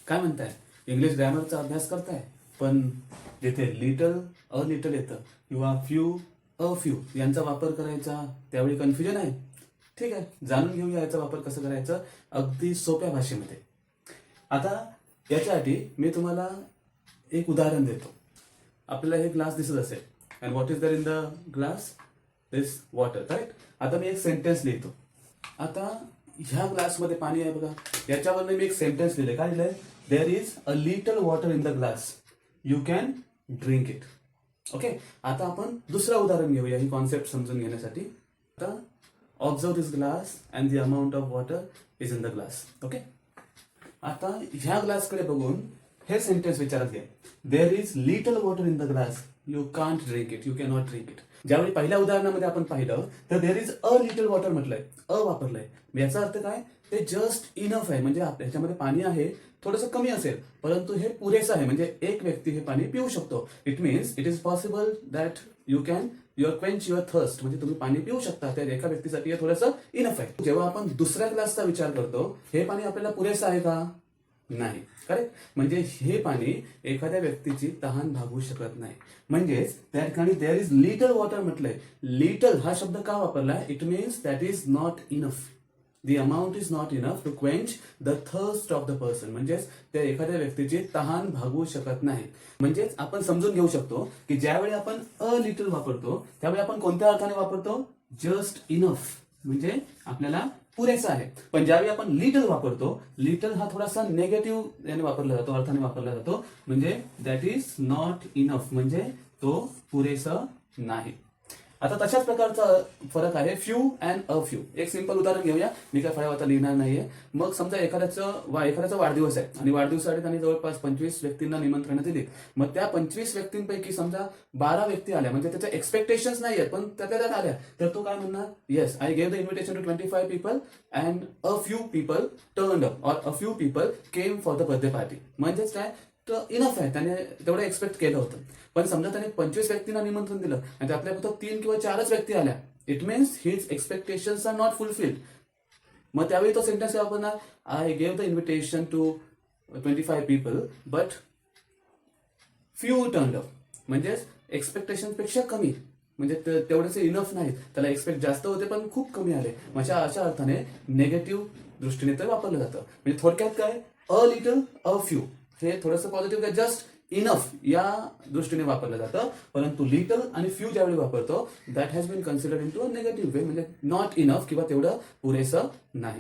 काय म्हणताय? इंग्लिश ग्रॅमरचा अभ्यास करताय, पण जिथे लिटल अ लिटल येतं किंवा फ्यू अ फ्यू यांचा वापर करायचा त्यावेळी कन्फ्युजन आहे. ठीक आहे, जाणून घेऊया याचा वापर कसं करायचं अगदी सोप्या भाषेमध्ये. आता याच्यासाठी मी तुम्हाला एक उदाहरण देतो. आपल्याला हे ग्लास दिसत असेल and what is there in the glass? This water, right? आता मी एक सेंटेन्स लिहितो. आता ह्या ग्लासमध्ये पाणी आहे बघा, याच्यावर मी एक सेंटेन्स लिहिले. काय लिहिलंय? There is a little water in the glass, you can drink it. Okay, आता आपण दुसरं उदाहरण घेऊया ही कॉन्सेप्ट समजून घेण्यासाठी. आता observe this glass and the amount of water is in the glass. Okay, आता ह्या ग्लासकडे बघून हे सेंटेन्स विचारात घ्या. There is little water in the glass, you can't drink it, you can not drink it. ज्यावेळी पहिल्या उदाहरणामध्ये आपण पाहिलं तर there is a little water म्हटलंय, अ वापरलंय. याचा अर्थ काय? ते जस्ट इनफ आहे, म्हणजे ह्याच्यामध्ये पाणी आहे, थोडंसं कमी असेल परंतु हे पुरेसं आहे, म्हणजे एक व्यक्ती हे पाणी पिऊ शकतो. It means it is possible that you can quench your thirst, म्हणजे तुम्ही पाणी पिऊ शकता. त्या एका व्यक्तीसाठी हे थोडंसं इनफ आहे. जेव्हा आपण दुसऱ्या ग्लासचा विचार करतो, हे पाणी आपल्याला पुरेसं आहे का? नाही. करेक्ट? म्हणजे हे पाणी एखाद्या व्यक्तीची तहान भागवू शकत नाही. म्हणजेच त्या ठिकाणी देअर इज लिटल वॉटर म्हटलंय. लिटल हा शब्द का वापरलाय? It means that is not enough. The amount is not enough to quench the thirst of the person. म्हणजेच त्या एखाद्या व्यक्तीची तहान भागवू शकत नाही. म्हणजेच आपण समजून घेऊ शकतो की ज्यावेळी आपण अ लिटल वापरतो त्यावेळी आपण कोणत्या अर्थाने वापरतो? जस्ट इनफ, म्हणजे आपल्याला पुरेसा आहे. पण ज्यावेळी आपण लिटल वापरतो, लिटल हा थोडासा नेगेटिव्ह याने वापरला जातो, अर्थाने वापरला जातो. म्हणजे दॅट इज नॉट इनफ, म्हणजे तो पुरेसा नाही. आता तशाच प्रकारचा फरक आहे फ्यू अँड अ फ्यू. एक सिंपल उदाहरण घेऊया, मी काय फळ्यावर आता लिहिणार नाहीये. मग समजा एखाद्याचा वाढदिवस आहे आणि वाढदिवसासाठी त्यांनी जवळपास 25 व्यक्तींना निमंत्रण दिली. मग त्या 25 व्यक्तींपैकी समजा 12 व्यक्ती आल्या, म्हणजे त्याच्या एक्सपेक्टेशन्स नाही आहेत पण त्यात आल्या, तर तो काय म्हणणार? Yes, I gave the invitation to 25 people and a few people turned up or a few people came for the birthday party. म्हणजेच काय? तर इनफ आहे, त्याने तेवढं एक्सपेक्ट केलं होतं. पण समजा त्याने 25 व्यक्तींना निमंत्रण दिलं आणि त्यातल्या फक्त 3 किंवा 4च व्यक्ती आल्या, it means his expectations are not fulfilled. मग त्यावेळी तो सेंटेन्स वापरणार, I gave the invitation to 25 people but few turned up. म्हणजेच एक्सपेक्टेशन पेक्षा कमी, म्हणजे तेवढेच इनफ नाही, त्याला एक्सपेक्ट जास्त होते पण खूप कमी आले. अशा अर्थाने निगेटिव्ह दृष्टीने ते वापरलं जातं. म्हणजे थोडक्यात काय? अ लिटल अ फ्यू हे थोडंसं पॉझिटिव्ह, जस्ट इनफ या दृष्टीने वापरलं जातं. परंतु लिटल आणि फ्यू ज्यावेळी वापरतो, that has been considered into a negative way, म्हणजे नॉट इनफ किंवा तेवढं पुरेसं नाही.